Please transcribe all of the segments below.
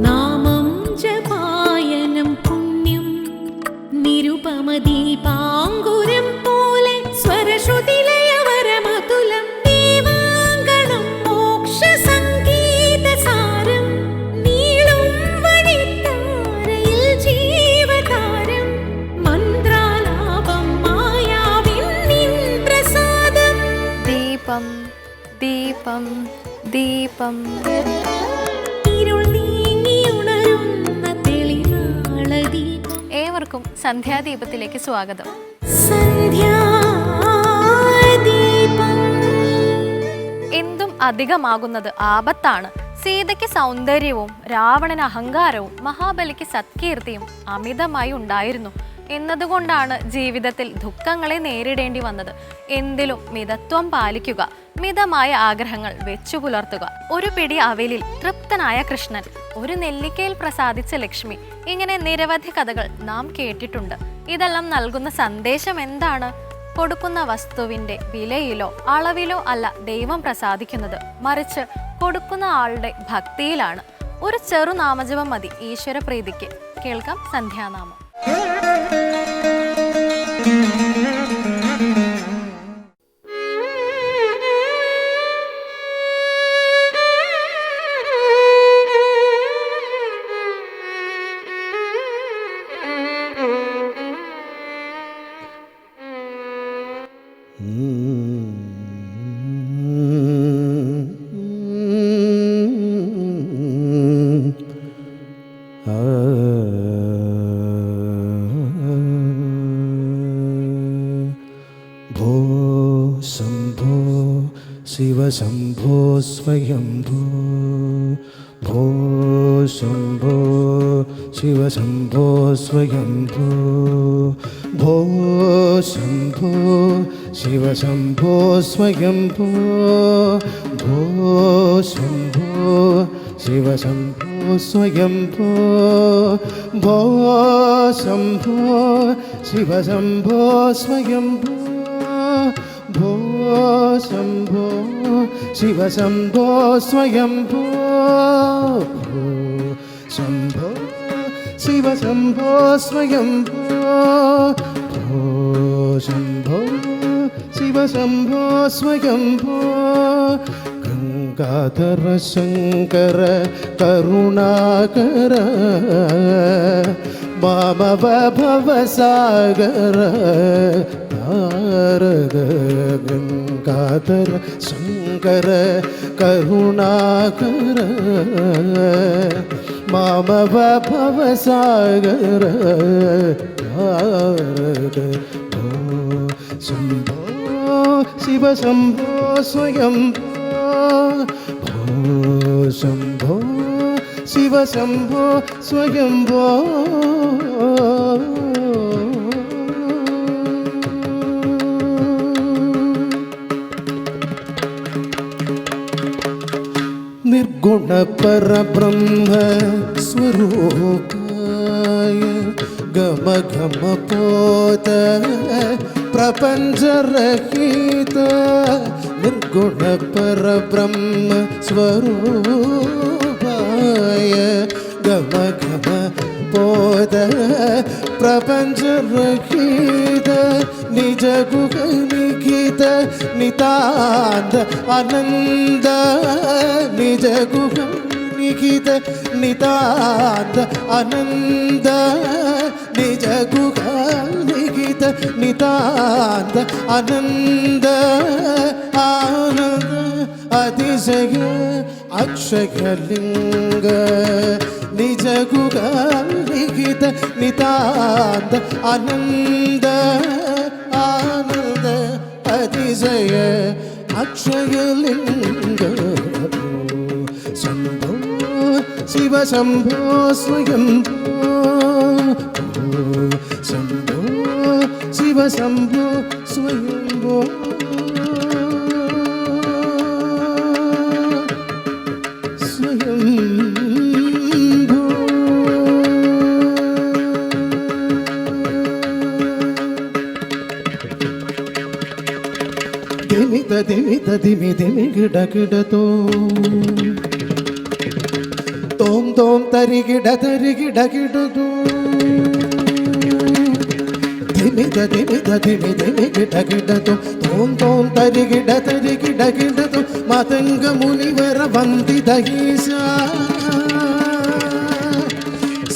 നാമം ജപായനം പുണ്യം നിരുപമദീപാങ്കുരം പോലെ സ്വരശ്രുതിലയവരമതുലം ദീവാങ്കണം മോക്ഷസംഗീതസാരം നീളും വഴിത്താരയിൽ ജീവതാരം മന്ത്രാലാപം മായാവിൻ നിൻ പ്രസാദം. ദീപം ദീപം ദീപം ഏവർക്കും സന്ധ്യാദീപത്തിലേക്ക് സ്വാഗതം. എന്തും അധികമാകുന്നത് ആപത്താണ്. സീതയ്ക്ക് സൗന്ദര്യവും രാവണന് അഹങ്കാരവും മഹാബലിക്ക് സത്കീർത്തിയും അമിതമായി ഉണ്ടായിരുന്നു എന്നതുകൊണ്ടാണ് ജീവിതത്തിൽ ദുഃഖങ്ങളെ നേരിടേണ്ടി വന്നത്. എന്തിലും മിതത്വം പാലിക്കുക, മിതമായ ആഗ്രഹങ്ങൾ വെച്ചു പുലർത്തുക. ഒരു പിടി അവിലിൽ തൃപ്തനായ കൃഷ്ണൻ, ഒരു നെല്ലിക്കയിൽ പ്രസാദിച്ച ലക്ഷ്മി, ഇങ്ങനെ നിരവധി കഥകൾ നാം കേട്ടിട്ടുണ്ട്. ഇതെല്ലാം നൽകുന്ന സന്ദേശം എന്താണ്? കൊടുക്കുന്ന വസ്തുവിൻ്റെ വിലയിലോ അളവിലോ അല്ല ദൈവം പ്രസാദിക്കുന്നത്, മറിച്ച് കൊടുക്കുന്ന ആളുടെ ഭക്തിയിലാണ്. ഒരു ചെറു നാമജപം മതി ഈശ്വര പ്രീതിക്ക്. കേൾക്കാം സന്ധ്യാനാമം. ശംഭോ സ്വയംഭോ ഭോ ശംഭോ ശിവശംഭോ സ്വയംഭോ ഭോ ശംഭോ ശിവശംഭോ സ്വയംഭോ ഭോ ശംഭോ ശിവശംഭോ സ്വയംഭോ ഭോ ശംഭോ ശിവശംഭോ സ്വയംഭോ ഭോ ശംഭോ ശിവശംഭോ സ്വയംഭോ ഭോ ശംഭോ ശിവശംഭോ സ്വയംഭോ ഭോ ശംഭോ ശിവശംഭോ സ്വയംഭോ ഗംഗാധര ശങ്കര കരുണാകര മാമവ ഭവസാഗര താരക ഗംഗാധര ശങ്കര കരുണാകര മാമവ ഭവസാഗര താരക ഭോ ശംഭോ ശിവശംഭോ സ്വയംഭോ ഭോ ശംഭോ ശിവശംഭോ സ്വയംഭോ നിർഗുണ പരബ്രഹ്മ സ്വരൂപായ ഗമ ഗമ പോത പ്രപഞ്ചരഹിത നിർഗുണ പരബ്രഹ്മ സ്വരൂപായ ഗമ ഗമ പോത പ്രപഞ്ചരഹിത നിജ ഗുഹ നിഖിത നിതാന്ത ആനന്ദ നിജ ഗുഹ നിഖിത നിതാന്ത ആനന്ദ നിജ ഗുഹ നിഖിത നിതാന്ത ആനന്ദ ആനന്ദ അതിശയ അക്ഷയലിംഗ നിജ ഗുഹ നിഖിത നിതാന്ത ആനന്ദ ആനന്ദ അതിശയ അക്ഷയലിംഗ ശംഭോ ശിവശംഭോ സ്വയംഭോ ശംഭോ ശിവശംഭോ സ്വയംഭോ ദിമി ദിമി ദിമി കിട കിട തോം തോം തരികിട തരികിട കിടതു ധിമിത ധിമിത ധിമി ധിമി കിട കിടതു തോം തരികിട തരികിട കിടതു മതംഗ മുനിവര വന്ദിത ഈശ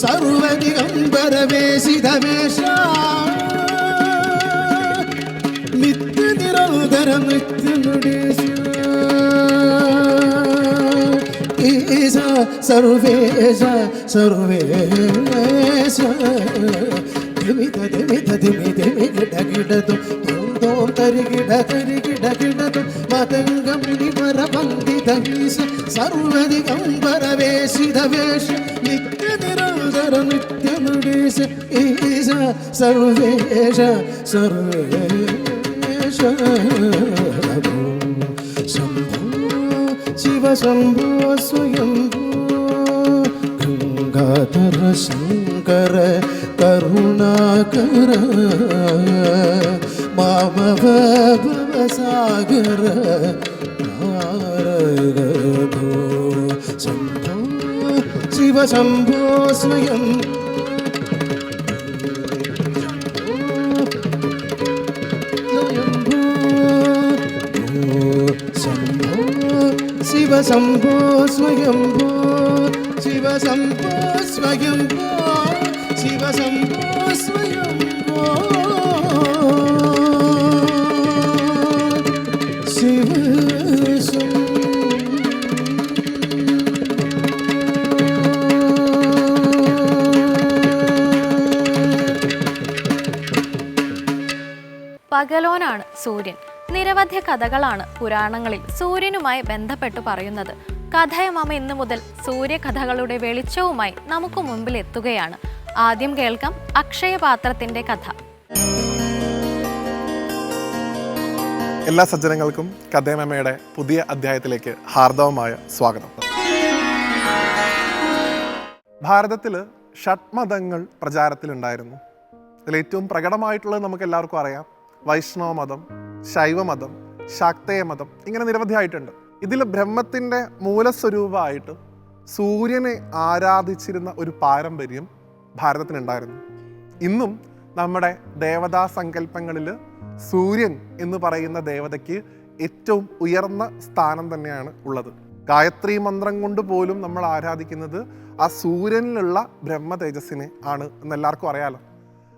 സർവദിഗംബര വേശിത വേഷ നിത്യ നിരന്തര നൃത്യ നടേശ ഈശ സർവേശ സർവേശ ധിമിത ധിമിത ധിമി ധിമി കിട കിടതു തോം തരികിട തരികിട കിടതു മതംഗ മുനിവര വന്ദിത ഈശ സർവദിഗംബര വേശിത വേഷ നിത്യ നിരന്തര നൃത്യ നടേശ ഈശ സർവേശ സർവേശ ശംഭോ ശിവ ശംഭോ സ്വയംഭോ ഗംഗാധര ശങ്കര കരുണാകര മാമവ ഭവസാഗര നാരദോ ശംഭോ ശിവ ശംഭോ സ്വയം ശിവ ശംഭോ സ്വയംഭോ ശിവ ശംഭോ സ്വയംഭോ ശിവ ശംഭോ സ്വയംഭോ ശിവ പകലോനാണ് സൂര്യൻ. നിരവധി കഥകളാണ് പുരാണങ്ങളിൽ സൂര്യനുമായി ബന്ധപ്പെട്ട് പറയുന്നത്. കഥയമമ ഇന്നു മുതൽ സൂര്യകഥകളുടെ വെളിച്ചവുമായി നമുക്ക് മുമ്പിൽ എത്തുകയാണ്. ആദ്യം കേൾക്കാം അക്ഷയപാത്രത്തിന്റെ കഥ. എല്ലാ സജ്ജനങ്ങൾക്കും കഥയമമയുടെ പുതിയ അധ്യായത്തിലേക്ക് ഹാർദവമായ സ്വാഗതം. ഭാരതത്തിൽ ഷഡ്മതങ്ങൾ പ്രചാരത്തിലുണ്ടായിരുന്നു. അതിലേറ്റവും പ്രകടമായിട്ടുള്ളത് നമുക്ക് എല്ലാവർക്കും അറിയാം. വൈഷ്ണവ മതം, ശൈവമതം, ശാക്തേയ മതം, ഇങ്ങനെ നിരവധിയായിട്ടുണ്ട്. ഇതിൽ ബ്രഹ്മത്തിൻ്റെ മൂലസ്വരൂപമായിട്ട് സൂര്യനെ ആരാധിച്ചിരുന്ന ഒരു പാരമ്പര്യം ഭാരതത്തിനുണ്ടായിരുന്നു. ഇന്നും നമ്മുടെ ദേവതാ സങ്കല്പങ്ങളിൽ സൂര്യൻ എന്ന് പറയുന്ന ദേവതയ്ക്ക് ഏറ്റവും ഉയർന്ന സ്ഥാനം തന്നെയാണ് ഉള്ളത്. ഗായത്രി മന്ത്രം കൊണ്ട് പോലും നമ്മൾ ആരാധിക്കുന്നത് ആ സൂര്യനിലുള്ള ബ്രഹ്മ തേജസ്സിനെ ആണ് എന്നെല്ലാവർക്കും അറിയാലോ.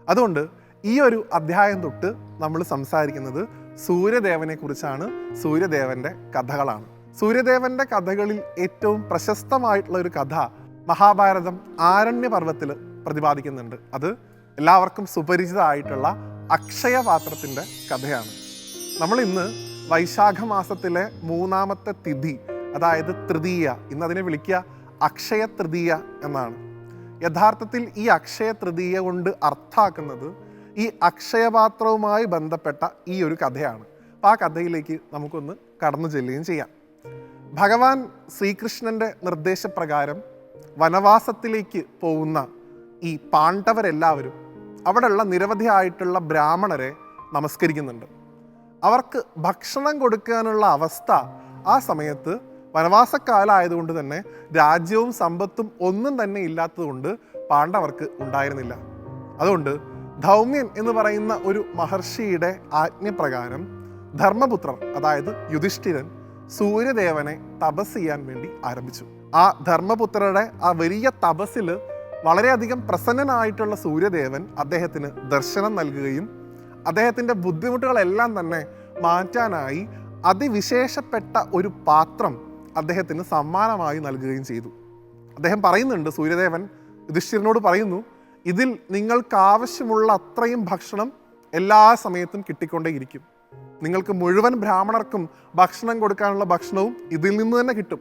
അതുകൊണ്ട് ഈ ഒരു അധ്യായം തൊട്ട് നമ്മൾ സംസാരിക്കുന്നത് സൂര്യദേവനെ കുറിച്ചാണ്. സൂര്യദേവന്റെ കഥകളാണ്. സൂര്യദേവന്റെ കഥകളിൽ ഏറ്റവും പ്രശസ്തമായിട്ടുള്ള ഒരു കഥ മഹാഭാരതം ആരണ്യപർവ്വത്തിൽ പ്രതിപാദിക്കുന്നുണ്ട്. അത് എല്ലാവർക്കും സുപരിചിതമായിട്ടുള്ള അക്ഷയപാത്രത്തിൻ്റെ കഥയാണ്. നമ്മൾ ഇന്ന് വൈശാഖ മാസത്തിലെ 3ാമത്തെ തിഥി, അതായത് തൃതീയ, ഇന്ന് അതിനെ വിളിക്കുക അക്ഷയ തൃതീയ എന്നാണ്. യഥാർത്ഥത്തിൽ ഈ അക്ഷയ തൃതീയ കൊണ്ട് അർത്ഥാക്കുന്നത് ഈ അക്ഷയപാത്രവുമായി ബന്ധപ്പെട്ട ഈ ഒരു കഥയാണ്. അപ്പോൾ ആ കഥയിലേക്ക് നമുക്കൊന്ന് കടന്നു ചെല്ലുകയും ചെയ്യാം. ഭഗവാൻ ശ്രീകൃഷ്ണൻ്റെ നിർദ്ദേശപ്രകാരം വനവാസത്തിലേക്ക് പോകുന്ന ഈ പാണ്ഡവരെല്ലാവരും അവിടെയുള്ള നിരവധിയായിട്ടുള്ള ബ്രാഹ്മണരെ നമസ്കരിക്കുന്നുണ്ട്. അവർക്ക് ഭക്ഷണം കൊടുക്കാനുള്ള അവസ്ഥ ആ സമയത്ത് വനവാസക്കാലമായതുകൊണ്ട് തന്നെ രാജ്യവും സമ്പത്തും ഒന്നും തന്നെ ഇല്ലാത്തതുകൊണ്ട് പാണ്ഡവർക്ക് ഉണ്ടായിരുന്നില്ല. അതുകൊണ്ട് ധൗമ്യൻ എന്ന് പറയുന്ന ഒരു മഹർഷിയുടെ ആജ്ഞപ്രകാരം ധർമ്മപുത്രർ, അതായത് യുധിഷ്ഠിരൻ, സൂര്യദേവനെ തപസ് ചെയ്യാൻ വേണ്ടി ആരംഭിച്ചു. ആ ധർമ്മപുത്രരുടെ ആ വലിയ തപസ്സിൽ വളരെയധികം പ്രസന്നനായിട്ടുള്ള സൂര്യദേവൻ അദ്ദേഹത്തിന് ദർശനം നൽകുകയും അദ്ദേഹത്തിൻ്റെ ബുദ്ധിമുട്ടുകളെല്ലാം തന്നെ മാറ്റാനായി അതിവിശേഷപ്പെട്ട ഒരു പാത്രം അദ്ദേഹത്തിന് സമ്മാനമായി നൽകുകയും ചെയ്തു. അദ്ദേഹം പറയുന്നുണ്ട്, സൂര്യദേവൻ യുധിഷ്ഠിരനോട് പറയുന്നു, ഇതിൽ നിങ്ങൾക്ക് ആവശ്യമുള്ള അത്രയും ഭക്ഷണം എല്ലാ സമയത്തും കിട്ടിക്കൊണ്ടേയിരിക്കും. നിങ്ങൾക്ക് മുഴുവൻ ബ്രാഹ്മണർക്കും ഭക്ഷണം കൊടുക്കാനുള്ള ഭക്ഷണവും ഇതിൽ നിന്ന് തന്നെ കിട്ടും.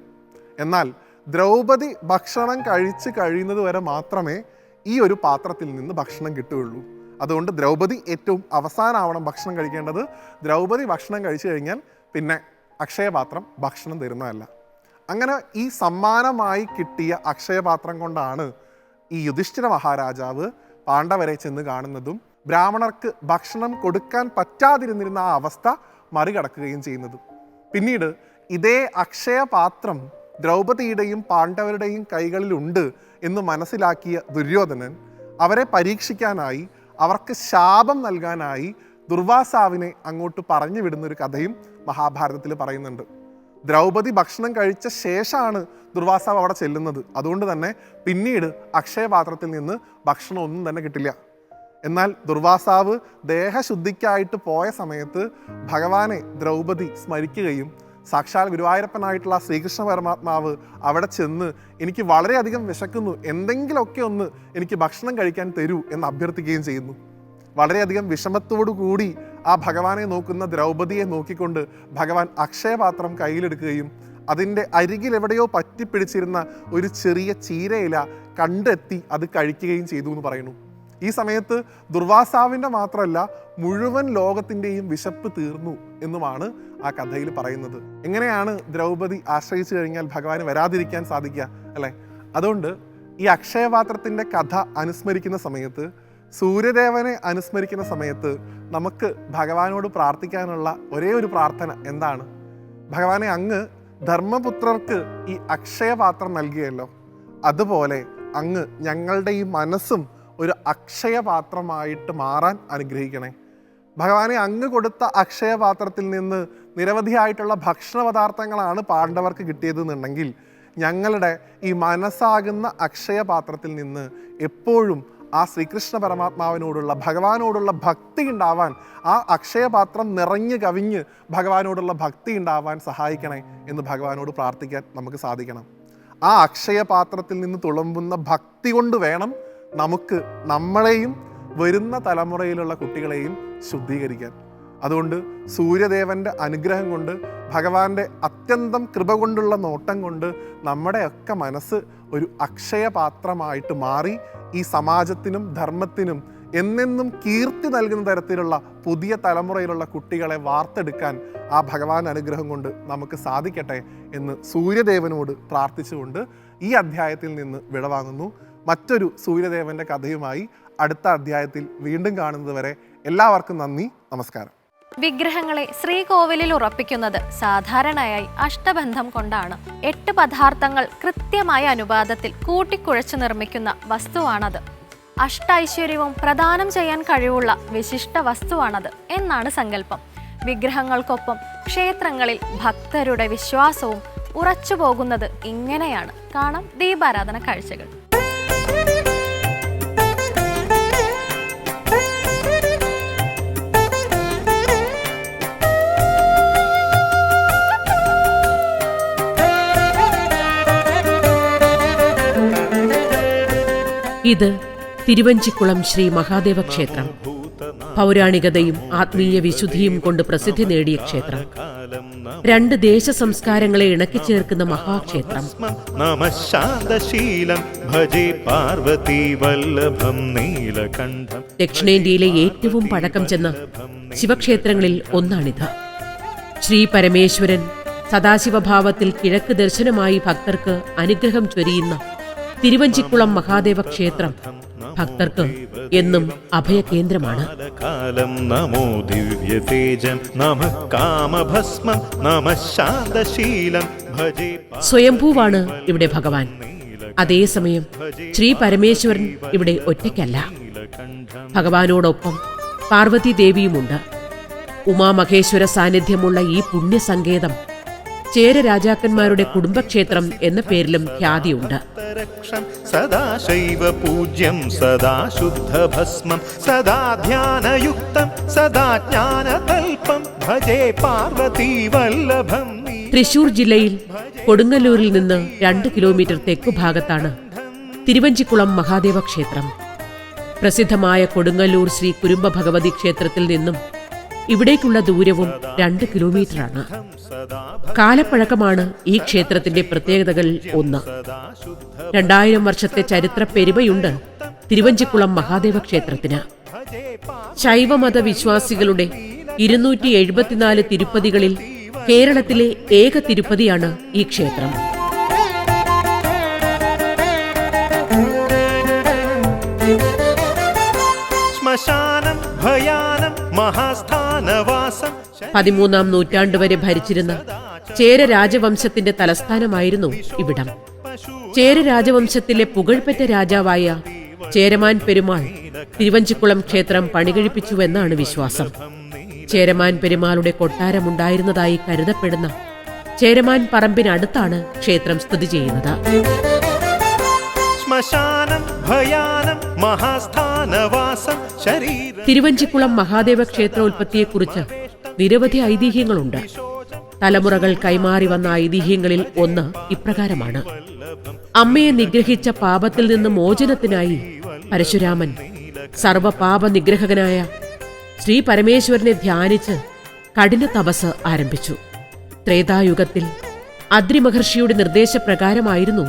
എന്നാൽ ദ്രൗപദി ഭക്ഷണം കഴിച്ച് കഴിയുന്നത് വരെ മാത്രമേ ഈ ഒരു പാത്രത്തിൽ നിന്ന് ഭക്ഷണം കിട്ടുകയുള്ളൂ. അതുകൊണ്ട് ദ്രൗപദി ഏറ്റവും അവസാനമാവണം ഭക്ഷണം കഴിക്കേണ്ടത്. ദ്രൗപദി ഭക്ഷണം കഴിച്ചു കഴിഞ്ഞാൽ പിന്നെ അക്ഷയപാത്രം ഭക്ഷണം തരുന്നതല്ല. അങ്ങനെ ഈ സമ്മാനമായി കിട്ടിയ അക്ഷയപാത്രം കൊണ്ടാണ് ഈ യുധിഷ്ഠിര മഹാരാജാവ് പാണ്ഡവരെ ചെന്ന് കാണുന്നതും ബ്രാഹ്മണർക്ക് ഭക്ഷണം കൊടുക്കാൻ പറ്റാതിരുന്നിരുന്ന ആ അവസ്ഥ മറികടക്കുകയും ചെയ്യുന്നതും. പിന്നീട് ഇതേ അക്ഷയപാത്രം ദ്രൗപദിയുടെയും പാണ്ഡവരുടെയും കൈകളിലുണ്ട് എന്ന് മനസ്സിലാക്കിയ ദുര്യോധനൻ അവരെ പരീക്ഷിക്കാനായി, അവർക്ക് ശാപം നൽകാനായി ദുർവാസാവിനെ അങ്ങോട്ട് പറഞ്ഞു വിടുന്നൊരു കഥയും മഹാഭാരതത്തിൽ പറയുന്നുണ്ട്. ദ്രൗപദി ഭക്ഷണം കഴിച്ച ശേഷമാണ് ദുർവാസാവ് അവിടെ ചെല്ലുന്നത്. അതുകൊണ്ട് തന്നെ പിന്നീട് അക്ഷയപാത്രത്തിൽ നിന്ന് ഭക്ഷണം ഒന്നും തന്നെ കിട്ടില്ല. എന്നാൽ ദുർവാസാവ് ദേഹശുദ്ധിക്കായിട്ട് പോയ സമയത്ത് ഭഗവാനെ ദ്രൗപദി സ്മരിക്കുകയും സാക്ഷാൽ ഗുരുവായൂരപ്പനായിട്ടുള്ള ശ്രീകൃഷ്ണ പരമാത്മാവ് അവിടെ ചെന്ന് എനിക്ക് വളരെയധികം വിശക്കുന്നു, എന്തെങ്കിലുമൊക്കെ ഒന്ന് എനിക്ക് ഭക്ഷണം കഴിക്കാൻ തരൂ എന്ന് അഭ്യർത്ഥിക്കുകയും ചെയ്യുന്നു. വളരെയധികം വിഷമത്തോടു കൂടി ആ ഭഗവാനെ നോക്കുന്ന ദ്രൗപദിയെ നോക്കിക്കൊണ്ട് ഭഗവാൻ അക്ഷയപാത്രം കയ്യിലെടുക്കുകയും അതിൻ്റെ അരികിൽ എവിടെയോ പറ്റിപ്പിടിച്ചിരുന്ന ഒരു ചെറിയ ചീരയില കണ്ടെത്തി അത് കഴിക്കുകയും ചെയ്തു എന്ന് പറയുന്നു. ഈ സമയത്ത് ദുർവാസാവിൻ്റെ മാത്രമല്ല മുഴുവൻ ലോകത്തിൻ്റെയും വിശപ്പ് തീർന്നു എന്നുമാണ് ആ കഥയിൽ പറയുന്നത്. എങ്ങനെയാണ് ദ്രൗപദി ആശ്രയിച്ചു കഴിഞ്ഞാൽ ഭഗവാന് വരാതിരിക്കാൻ സാധിക്കുക അല്ലേ? അതുകൊണ്ട് ഈ അക്ഷയപാത്രത്തിൻ്റെ കഥ അനുസ്മരിക്കുന്ന സമയത്ത്, സൂര്യദേവനെ അനുസ്മരിക്കുന്ന സമയത്ത് നമുക്ക് ഭഗവാനോട് പ്രാർത്ഥിക്കാനുള്ള ഒരേ ഒരു പ്രാർത്ഥന എന്താണ്? ഭഗവാനെ, അങ്ങ് ധർമ്മപുത്രർക്ക് ഈ അക്ഷയപാത്രം നൽകിയല്ലോ, അതുപോലെ അങ്ങ് ഞങ്ങളുടെ ഈ മനസ്സും ഒരു അക്ഷയപാത്രമായിട്ട് മാറാൻ അനുഗ്രഹിക്കണേ. ഭഗവാനെ, അങ്ങ് കൊടുത്ത അക്ഷയപാത്രത്തിൽ നിന്ന് നിരവധിയായിട്ടുള്ള ഭക്ഷണ പദാർത്ഥങ്ങളാണ് പാണ്ഡവർക്ക് കിട്ടിയതെന്നുണ്ടെങ്കിൽ ഞങ്ങളുടെ ഈ മനസ്സാകുന്ന അക്ഷയപാത്രത്തിൽ നിന്ന് എപ്പോഴും ആ ശ്രീകൃഷ്ണ പരമാത്മാവിനോടുള്ള, ഭഗവാനോടുള്ള ഭക്തി ഉണ്ടാവാൻ, ആ അക്ഷയപാത്രം നിറഞ്ഞു കവിഞ്ഞ് ഭഗവാനോടുള്ള ഭക്തി ഉണ്ടാവാൻ സഹായിക്കണേ എന്ന് ഭഗവാനോട് പ്രാർത്ഥിക്കാൻ നമുക്ക് സാധിക്കണം. ആ അക്ഷയപാത്രത്തിൽ നിന്ന് തുളുമ്പുന്ന ഭക്തി കൊണ്ട് വേണം നമുക്ക് നമ്മളെയും വരുന്ന തലമുറയിലുള്ള കുട്ടികളെയും ശുദ്ധീകരിക്കാൻ. അതുകൊണ്ട് സൂര്യദേവൻ്റെ അനുഗ്രഹം കൊണ്ട്, ഭഗവാന്റെ അത്യന്തം കൃപ കൊണ്ടുള്ള നോട്ടം കൊണ്ട് നമ്മുടെയൊക്കെ മനസ്സ് ഒരു അക്ഷയപാത്രമായിട്ട് മാറി ഈ സമാജത്തിനും ധർമ്മത്തിനും എന്നെന്നും കീർത്തി നൽകുന്ന തരത്തിലുള്ള പുതിയ തലമുറയിലുള്ള കുട്ടികളെ വാർത്തെടുക്കാൻ ആ ഭഗവാൻ അനുഗ്രഹം കൊണ്ട് നമുക്ക് സാധിക്കട്ടെ എന്ന് സൂര്യദേവനോട് പ്രാർത്ഥിച്ചുകൊണ്ട് ഈ അധ്യായത്തിൽ നിന്ന് വിടവാങ്ങുന്നു. മറ്റൊരു സൂര്യദേവൻ്റെ കഥയുമായി അടുത്ത അധ്യായത്തിൽ വീണ്ടും കാണുന്നത് വരെ എല്ലാവർക്കും നന്ദി, നമസ്കാരം. വിഗ്രഹങ്ങളെ ശ്രീകോവിലിൽ ഉറപ്പിക്കുന്നത് സാധാരണയായി അഷ്ടബന്ധം കൊണ്ടാണ്. 8 പദാർത്ഥങ്ങൾ കൃത്യമായ അനുപാതത്തിൽ കൂട്ടിക്കുഴച്ച് നിർമ്മിക്കുന്ന വസ്തുവാണത്. അഷ്ടൈശ്വര്യവും പ്രദാനം ചെയ്യാൻ കഴിവുള്ള വിശിഷ്ട വസ്തുവാണത് എന്നാണ് സങ്കല്പം. വിഗ്രഹങ്ങൾക്കൊപ്പം ക്ഷേത്രങ്ങളിൽ ഭക്തരുടെ വിശ്വാസവും ഉറച്ചു പോകുന്നത് ഇങ്ങനെയാണ്. കാണാം ദീപാരാധന കാഴ്ചകൾ. ഇത് തിരുവഞ്ചിക്കുളം ശ്രീ മഹാദേവ ക്ഷേത്രം. പൗരാണികതയും ആത്മീയ വിശുദ്ധിയും കൊണ്ട് പ്രസിദ്ധി നേടിയ ക്ഷേത്രം. 2 ദേശ സംസ്കാരങ്ങളെ ഇണക്കിച്ചേർക്കുന്ന മഹാക്ഷേത്രം. ദക്ഷിണേന്ത്യയിലെ ഏറ്റവും പഴക്കം ചെന്ന ശിവക്ഷേത്രങ്ങളിൽ ഒന്നാണിത്. ശ്രീ പരമേശ്വരൻ സദാശിവഭാവത്തിൽ കിഴക്ക് ദർശനമായി ഭക്തർക്ക് അനുഗ്രഹം ചൊരിയുന്ന തിരുവഞ്ചിക്കുളം മഹാദേവ ക്ഷേത്രം ഭക്തർക്ക് എന്നും അഭയകേന്ദ്രമാണ്. സ്വയംഭൂവാണ് ഇവിടെ ഭഗവാൻ. അതേസമയം ശ്രീ പരമേശ്വരൻ ഇവിടെ ഒറ്റയ്ക്കല്ല. ഭഗവാനോടൊപ്പം പാർവതി ദേവിയുമുണ്ട്. ഉമാമഹേശ്വര സാന്നിധ്യമുള്ള ഈ പുണ്യസങ്കേതം ചേര രാജാക്കന്മാരുടെ കുടുംബക്ഷേത്രം എന്ന പേരിലും ഖ്യാതിയുണ്ട്. സദാശൈവ പൂജ്യം സദാ ശുദ്ധഭസ്മം സദാ ധ്യാനയുക്തം സദാ ജ്ഞാനതൽപം ഭജേ പാർവതി വല്ലഭം. തൃശൂർ ജില്ലയിൽ കൊടുങ്ങല്ലൂരിൽ നിന്ന് 2 കിലോമീറ്റർ തെക്കുഭാഗത്താണ് തിരുവഞ്ചിക്കുളം മഹാദേവ ക്ഷേത്രം. പ്രസിദ്ധമായ കൊടുങ്ങല്ലൂർ ശ്രീ കുരുംബ ഭഗവതി ക്ഷേത്രത്തിൽ നിന്നും ഇവിടേക്കുള്ള ദൂരവും 2 കിലോമീറ്ററാണ്. കാലപ്പഴക്കമാണ് ഈ ക്ഷേത്രത്തിന്റെ പ്രത്യേകതകളിൽ ഒന്ന്. 2000 വർഷത്തെ ചരിത്ര പെരുമയുണ്ട് തിരുവഞ്ചിക്കുളം മഹാദേവ ക്ഷേത്രത്തിന്. ശൈവമത വിശ്വാസികളുടെ 274 തിരുപ്പതികളിൽ കേരളത്തിലെ ഏക തിരുപ്പതിയാണ് ഈ ക്ഷേത്രം. ശ്മശാനം ഭയാനം മഹാസ്ഥാനവാസം. 13ാം നൂറ്റാണ്ട് വരെ ഭരിച്ചിരുന്ന ചേര രാജവംശത്തിന്റെ തലസ്ഥാനമായിരുന്നു ഇവിടം. ചേര രാജവംശത്തിലെ പുകഴ്പെറ്റ രാജാവായ ചേരമാൻ പെരുമാൾ തിരുവഞ്ചിക്കുളം ക്ഷേത്രം പണികഴിപ്പിച്ചുവെന്നാണ് വിശ്വാസം. ചേരമാൻ പെരുമാളുടെ കൊട്ടാരമുണ്ടായിരുന്നതായി കരുതപ്പെടുന്ന ചേരമാൻ പറമ്പിനടുത്താണ് ക്ഷേത്രം സ്ഥിതി ചെയ്യുന്നത്. ശ്മശാനം ഭയാനം മഹാസ്ഥാനവാസം ശരീരം. തിരുവഞ്ചിക്കുളം മഹാദേവ ക്ഷേത്രോൽപത്തിയെക്കുറിച്ച് നിരവധി ഐതിഹ്യങ്ങളുണ്ട്. തലമുറകൾ കൈമാറി വന്ന ഐതിഹ്യങ്ങളിൽ ഒന്ന് ഇപ്രകാരമാണ്. അമ്മയെ നിഗ്രഹിച്ച പാപത്തിൽ നിന്ന് മോചനത്തിനായി പരശുരാമൻ സർവപാപ നിഗ്രഹകനായ ശ്രീ പരമേശ്വരനെ ധ്യാനിച്ച് കഠിന തപസ് ആരംഭിച്ചു. ത്രേതായുഗത്തിൽ അദ്രി മഹർഷിയുടെ നിർദ്ദേശപ്രകാരമായിരുന്നു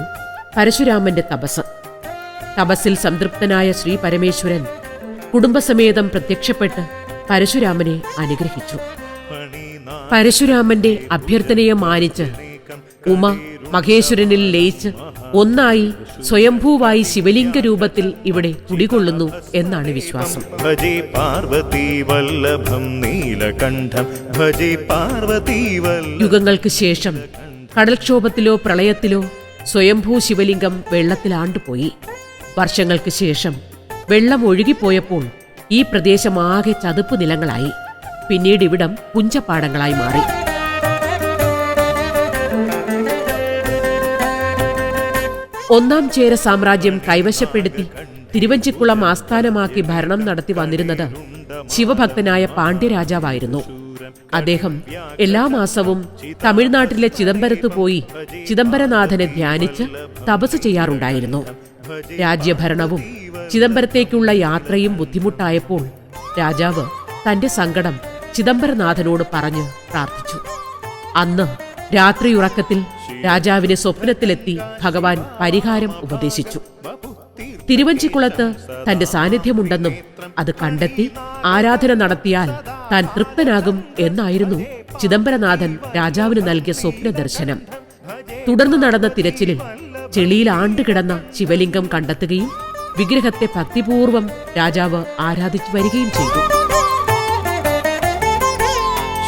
പരശുരാമന്റെ തപസ്. തപസ്സിൽ സംതൃപ്തനായ ശ്രീ പരമേശ്വരൻ കുടുംബസമേതം പ്രത്യക്ഷപ്പെട്ട് പരശുരാമനെ അനുഗ്രഹിച്ചു. പരശുരാമന്റെ അഭ്യർത്ഥനയെ മാനിച്ച് ഉമ മഹേശ്വരനിൽ ലയിച്ച് ഒന്നായി സ്വയംഭൂവായി ശിവലിംഗ രൂപത്തിൽ ഇവിടെ കുടികൊള്ളുന്നു എന്നാണ് വിശ്വാസം. ഭജേ പാർവതി വല്ലഭം നീലകണ്ഠം ഭജേ പാർവതി വല്ലഭം. യുഗങ്ങൾക്ക് ശേഷം കടൽക്ഷോഭത്തിലോ പ്രളയത്തിലോ സ്വയംഭൂ ശിവലിംഗം വെള്ളത്തിലാണ്ടുപോയി. വർഷങ്ങൾക്ക് ശേഷം വെള്ളം ഒഴുകിപ്പോയപ്പോൾ ഈ പ്രദേശമാകെ ചതുപ്പ് നിലങ്ങളായി. പിന്നീട് ഇവിടം പുഞ്ചപ്പാടങ്ങളായി മാറി. ഒന്നാം ചേര സാമ്രാജ്യം കൈവശപ്പെടുത്തി തിരുവഞ്ചിക്കുളം ആസ്ഥാനമാക്കി ഭരണം നടത്തി വന്നിരുന്നത് ശിവഭക്തനായ പാണ്ഡ്യരാജാവായിരുന്നു. അദ്ദേഹം എല്ലാ മാസവും തമിഴ്നാട്ടിലെ ചിദംബരത്ത് പോയി ചിദംബരനാഥനെ ധ്യാനിച്ച് തപസ് ചെയ്യാറുണ്ടായിരുന്നു. രാജ്യഭരണവും ചിദംബരത്തേക്കുള്ള യാത്രയും ബുദ്ധിമുട്ടായപ്പോൾ രാജാവ് തന്റെ സങ്കടം ചിദംബരനാഥനോട് പറഞ്ഞ് പ്രാർത്ഥിച്ചു. അന്ന് രാത്രിയുറക്കത്തിൽ രാജാവിനെ സ്വപ്നത്തിലെത്തി ഭഗവാൻ പരിഹാരം ഉപദേശിച്ചു. തിരുവഞ്ചിക്കുളത്ത് തന്റെ സാന്നിധ്യമുണ്ടെന്നും അത് കണ്ടെത്തി ആരാധന നടത്തിയാൽ താൻ തൃപ്തനാകും എന്നായിരുന്നു ചിദംബരനാഥൻ രാജാവിന് നൽകിയ സ്വപ്ന ദർശനം. തുടർന്ന് നടന്ന തിരച്ചിലിൽ ചെളിയിൽ ആണ്ടുകിടന്ന ശിവലിംഗം കണ്ടെത്തുകയും വിഗ്രഹത്തെ ഭക്തിപൂർവം രാജാവ് ആരാധിച്ചു വരികയും ചെയ്തു.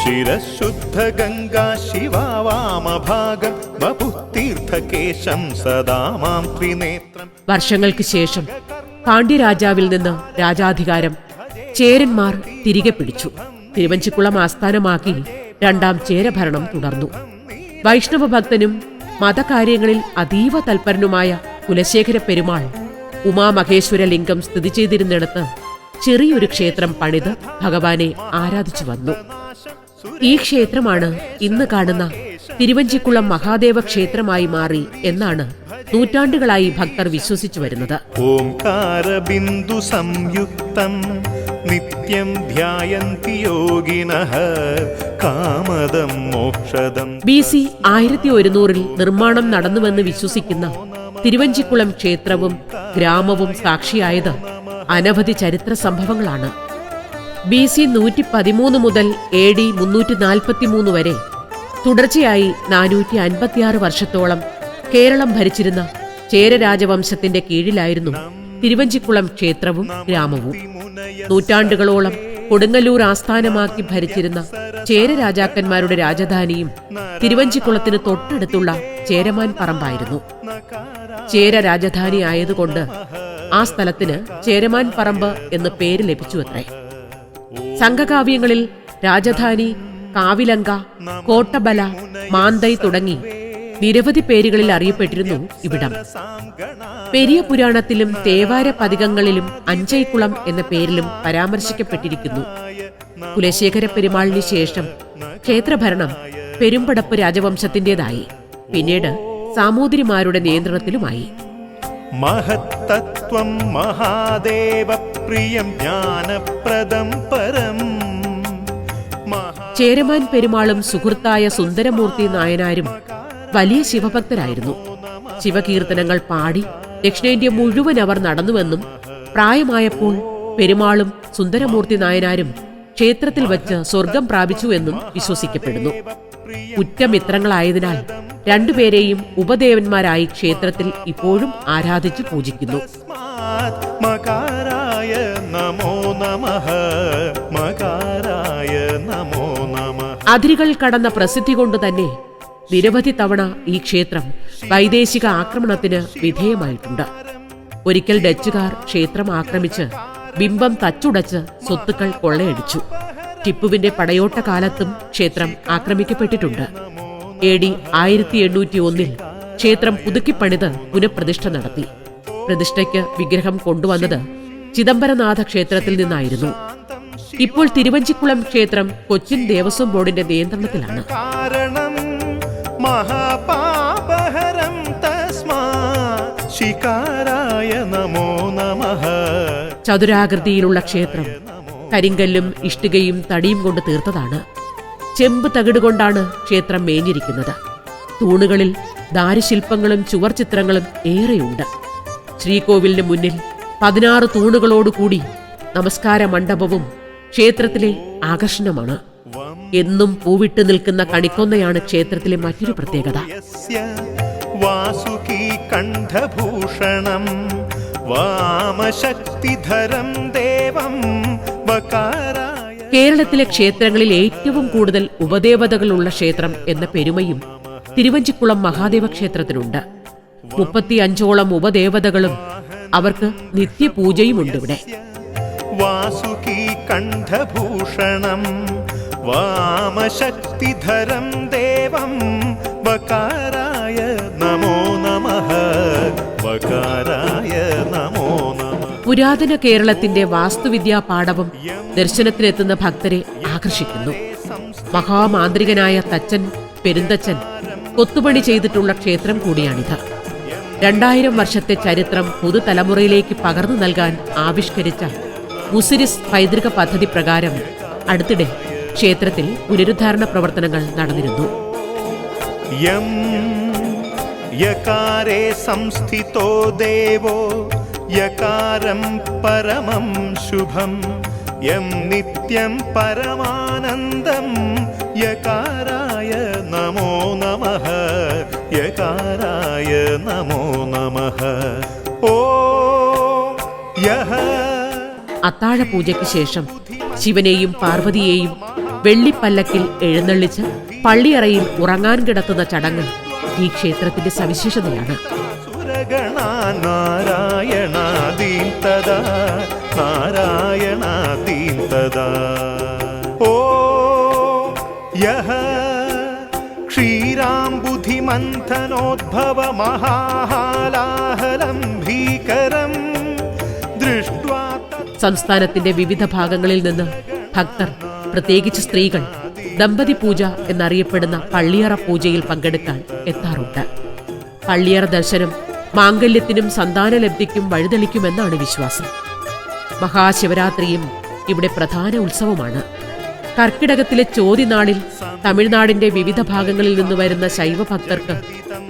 ശിരശുദ്ധ ഗംഗാ ശിവാവാമഭാഗം വപുതീർത്ഥകേശം സദാ മാം ത്രിനേത്രം. വർഷങ്ങൾക്ക് ശേഷം പാണ്ഡ്യരാജാവിൽ നിന്ന് രാജാധികാരം ചേരന്മാർ തിരികെ പിടിച്ചു. തിരുവഞ്ചിക്കുളം ആസ്ഥാനമാക്കി രണ്ടാം ചേരഭരണം തുടർന്നു. വൈഷ്ണവ ഭക്തനും മതകാര്യങ്ങളിൽ അതീവ തൽപരനുമായ കുലശേഖര പെരുമാൾ ഉമാമഹേശ്വര ലിംഗം സ്ഥിതി ചെയ്തിരുന്നിടത്ത് ചെറിയൊരു ക്ഷേത്രം പണിത് ഭഗവാനെ ആരാധിച്ചു വന്നു. ഈ ക്ഷേത്രമാണ് ഇന്ന് കാണുന്ന തിരുവഞ്ചിക്കുളം മഹാദേവ ക്ഷേത്രമായി മാറി എന്നാണ് നൂറ്റാണ്ടുകളായി ഭക്തർ വിശ്വസിച്ചു വരുന്നത്. ഓംകാരബിന്ദു സംയുക്തം നിത്യം ധ്യായന്തി യോഗിനഃ കാമദം മോക്ഷദം. BC 1100 നിർമ്മാണം നടന്നുവെന്ന് വിശ്വസിക്കുന്ന തിരുവഞ്ചിക്കുളം ക്ഷേത്രവും ഗ്രാമവും സാക്ഷിയായത് അനവധി ചരിത്ര സംഭവങ്ങളാണ്. BC 113 മുതൽ AD 343 വരെ തുടർച്ചയായി 456 വർഷത്തോളം കേരളം ഭരിച്ചിരുന്ന ചേര രാജവംശത്തിന്റെ കീഴിലായിരുന്നു തിരുവഞ്ചിക്കുളം ക്ഷേത്രവും ഗ്രാമവും. നൂറ്റാണ്ടുകളോളം കൊടുങ്ങല്ലൂർ ആസ്ഥാനമാക്കി ഭരിച്ചിരുന്ന ചേര രാജാക്കന്മാരുടെ രാജധാനിയും തിരുവഞ്ചിക്കുളത്തിന് തൊട്ടടുത്തുള്ള ചേരമാൻ പറമ്പായിരുന്നു. ചേര രാജധാനി ആയതുകൊണ്ട് ആ സ്ഥലത്തിന് ചേരമാൻ പറമ്പ് എന്ന് പേര് ലഭിച്ചുവത്രേ. സംഘകാവ്യങ്ങളിൽ രാജധാനി, കാവിലങ്ക, കോട്ടബല, മാന്തൈ തുടങ്ങി നിരവധി പേരുകളിൽ അറിയപ്പെട്ടിരുന്നു ഇവിടം. പെരിയ പുരാണത്തിലും തേവാര പതികങ്ങളിലും അഞ്ചൈക്കുളം എന്ന പേരിലും പരാമർശിക്കപ്പെട്ടിരിക്കുന്നു. കുലശേഖര പെരുമാളിന് ശേഷം ക്ഷേത്രഭരണം പെരുമ്പടപ്പ് രാജവംശത്തിന്റേതായി. പിന്നീട് സാമൂതിരിമാരുടെ നിയന്ത്രണത്തിലുമായി. മഹത്തത്വം മഹാദേവ പ്രിയം ജ്ഞാനപ്രദം പരം. ചേരമാൻ പെരുമാളും സുഹൃത്തായ സുന്ദരമൂർത്തി നായനാരും വലിയ ശിവഭക്തരായിരുന്നു. ശിവകീർത്തനങ്ങൾ പാടി ദക്ഷിണേന്ത്യ മുഴുവൻ അവർ നടന്നുവെന്നും പ്രായമായപ്പോൾ പെരുമാളും സുന്ദരമൂർത്തി നായനാരും ക്ഷേത്രത്തിൽ വച്ച് സ്വർഗം പ്രാപിച്ചുവെന്നും വിശ്വസിക്കപ്പെടുന്നു. ഉറ്റമിത്രങ്ങളായതിനാൽ രണ്ടുപേരെയും ഉപദേവന്മാരായി ക്ഷേത്രത്തിൽ ഇപ്പോഴും ആരാധിച്ചു പൂജിക്കുന്നു. മകാരായ നമോ നമഃ, മകാരായ നമോ നമഃ. അതിരുകൾ കടന്ന പ്രസിദ്ധി കൊണ്ട് തന്നെ നിരവധി തവണ ഈ ക്ഷേത്രം വൈദേശിക ആക്രമണത്തിന് വിധേയമായിട്ടുണ്ട്. ഒരിക്കൽ ഡച്ചുകാർ ക്ഷേത്രം ആക്രമിച്ച് ബിംബം തച്ചുടച്ച് സ്വത്തുക്കൾ കൊള്ളയടിച്ചു. ടിപ്പുവിന്റെ പടയോട്ട കാലത്തും ക്ഷേത്രം ആക്രമിക്കപ്പെട്ടിട്ടുണ്ട്. AD 1801 ക്ഷേത്രം പുതുക്കിപ്പണിത് പുനഃപ്രതിഷ്ഠ നടത്തി. പ്രതിഷ്ഠയ്ക്ക് വിഗ്രഹം കൊണ്ടുവന്നത് ചിദംബരനാഥ ക്ഷേത്രത്തിൽ നിന്നായിരുന്നു. ഇപ്പോൾ തിരുവഞ്ചിക്കുളം ക്ഷേത്രം കൊച്ചിൻ ദേവസ്വം ബോർഡിന്റെ നിയന്ത്രണത്തിലാണ്. കാരണം മഹാപാപഹരം തസ്മാ ശികാരായ നമോ നമഃ. ചതുരാകൃതിയിലുള്ള ക്ഷേത്രം കരിങ്കല്ലും ഇഷ്ടികയും തടിയും കൊണ്ട് തീർത്തതാണ്. ചെമ്പ് തകിട് കൊണ്ടാണ് ക്ഷേത്രം മേഞ്ഞിരിക്കുന്നത്. തൂണുകളിൽ ദാരുശില്പങ്ങളും ചുവർ ചിത്രങ്ങളും ഏറെയുണ്ട്. ശ്രീകോവിലിന് മുന്നിൽ 16 തൂണുകളോടുകൂടി നമസ്കാര മണ്ഡപവും ക്ഷേത്രത്തിലെ ആകർഷണമാണ്. എന്നും പൂവിട്ട് നിൽക്കുന്ന കണിക്കൊന്നയാണ് ക്ഷേത്രത്തിലെ മറ്റൊരു പ്രത്യേകത. വാസുകി കണ്ഠഭൂഷണം വാമശക്തിധരം ദേവം വകാരായ. കേരളത്തിലെ ക്ഷേത്രങ്ങളിൽ ഏറ്റവും കൂടുതൽ ഉപദേവതകളുള്ള ക്ഷേത്രം എന്ന പെരുമയും തിരുവഞ്ചിക്കുളം മഹാദേവ ക്ഷേത്രത്തിനുണ്ട്. 35ഓളം ഉപദേവതകളും അവർക്ക് നിത്യപൂജയുമുണ്ട് ഇവിടെ. വാസുകി കണ്ഠഭൂഷണം വാമശക്തിധരം ദേവം വകാരായ നമോ നമഃ. വകാരായ നമോ നമഃ. പുരാതന കേരളത്തിന്റെ വാസ്തുവിദ്യാ പാടവം ദർശനത്തിനെത്തുന്ന ഭക്തരെ ആകർഷിക്കുന്നു. മഹാമാന്ത്രികനായ തച്ചൻ പെരുന്തച്ചൻ കൊത്തുപണി ചെയ്തിട്ടുള്ള ക്ഷേത്രം കൂടിയാണിത്. 2000 വർഷത്തെ ചരിത്രം പുതുതലമുറയിലേക്ക് പകർന്നു നൽകാൻ ആവിഷ്കരിച്ച മുസിരിസ് പൈതൃക പദ്ധതി പ്രകാരം അടുത്തിടെ ക്ഷേത്രത്തിൽ പുനരുദ്ധാരണ പ്രവർത്തനങ്ങൾ നടന്നിരുന്നു. യം യകാരേ സംസ്ഥിതോ ദേവോ യകാരം പരമം ശുഭം യം നിത്യം പരമാനന്ദം യകാരായ നമോ നമഃ. യകാരായ നമോ നമഃ. ഓം യഹ. അത്താഴപൂജയ്ക്ക് ശേഷം ശിവനെയും പാർവതിയെയും വെള്ളിപ്പല്ലക്കിൽ എഴുന്നള്ളിച്ച് പള്ളിയറയിൽ ഉറങ്ങാൻ കിടത്തുന്ന ചടങ്ങ് ഈ ക്ഷേത്രത്തിന്റെ സവിശേഷതയാണ്. നാരായണാദീൻ തദാ നാരായണാദീൻ തദാ. ഓ യഹ ക്ഷീരാംബുധിമന്ഥനോദ്ഭവ മഹാഹാലാഹലം ഭീകരം ദൃഷ്ട്വാ. സംസ്ഥാനത്തിന്റെ വിവിധ ഭാഗങ്ങളിൽ നിന്ന് ഭക്തർ, പ്രത്യേകിച്ച് സ്ത്രീകൾ, ദമ്പതി പൂജ എന്നറിയപ്പെടുന്ന പള്ളിയറ പൂജയിൽ പങ്കെടുക്കാൻ എത്താറുണ്ട്. പള്ളിയറ ദർശനം മാംഗല്യത്തിനും സന്താനലബ്ധിക്കും വഴിതെളിക്കുമെന്നാണ് വിശ്വാസം. മഹാശിവരാത്രിയും ഇവിടെ പ്രധാന ഉത്സവമാണ്. കർക്കിടകത്തിലെ ചോതിനാളിൽ തമിഴ്നാടിന്റെ വിവിധ ഭാഗങ്ങളിൽ നിന്ന് വരുന്ന ശൈവഭക്തർക്ക്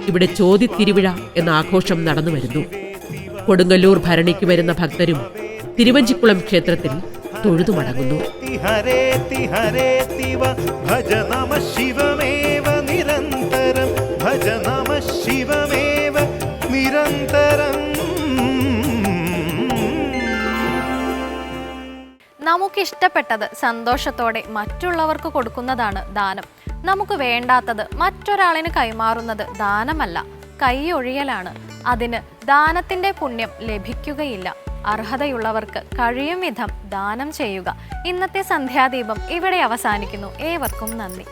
ഇവിടെ ചോതിത്തിരുവിഴ എന്ന ആഘോഷം നടന്നു വരുന്നു. കൊടുങ്ങല്ലൂർ ഭരണിക്ക് വരുന്ന ഭക്തരും തിരുവഞ്ചിക്കുളം ക്ഷേത്രത്തിൽ തൊഴുതുമടങ്ങുന്നു. ഭജ നമഃ ശിവമേവ നിരന്തരം. ഭജ നമഃ ശിവമേവ നിരന്തരം. നമുക്കിഷ്ടപ്പെട്ടത് സന്തോഷത്തോടെ മറ്റുള്ളവർക്ക് കൊടുക്കുന്നതാണ് ദാനം. നമുക്ക് വേണ്ടാത്തത് മറ്റൊരാളിന് കൈമാറുന്നത് ദാനമല്ല, കൈയൊഴിയലാണ്. അതിന് ദാനത്തിന്റെ പുണ്യം ലഭിക്കുകയില്ല. അർഹതയുള്ളവർക്ക് കഴിയും വിധം ദാനം ചെയ്യുക. ഇന്നത്തെ സന്ധ്യാദീപം ഇവിടെ അവസാനിക്കുന്നു. ഏവർക്കും നന്ദി.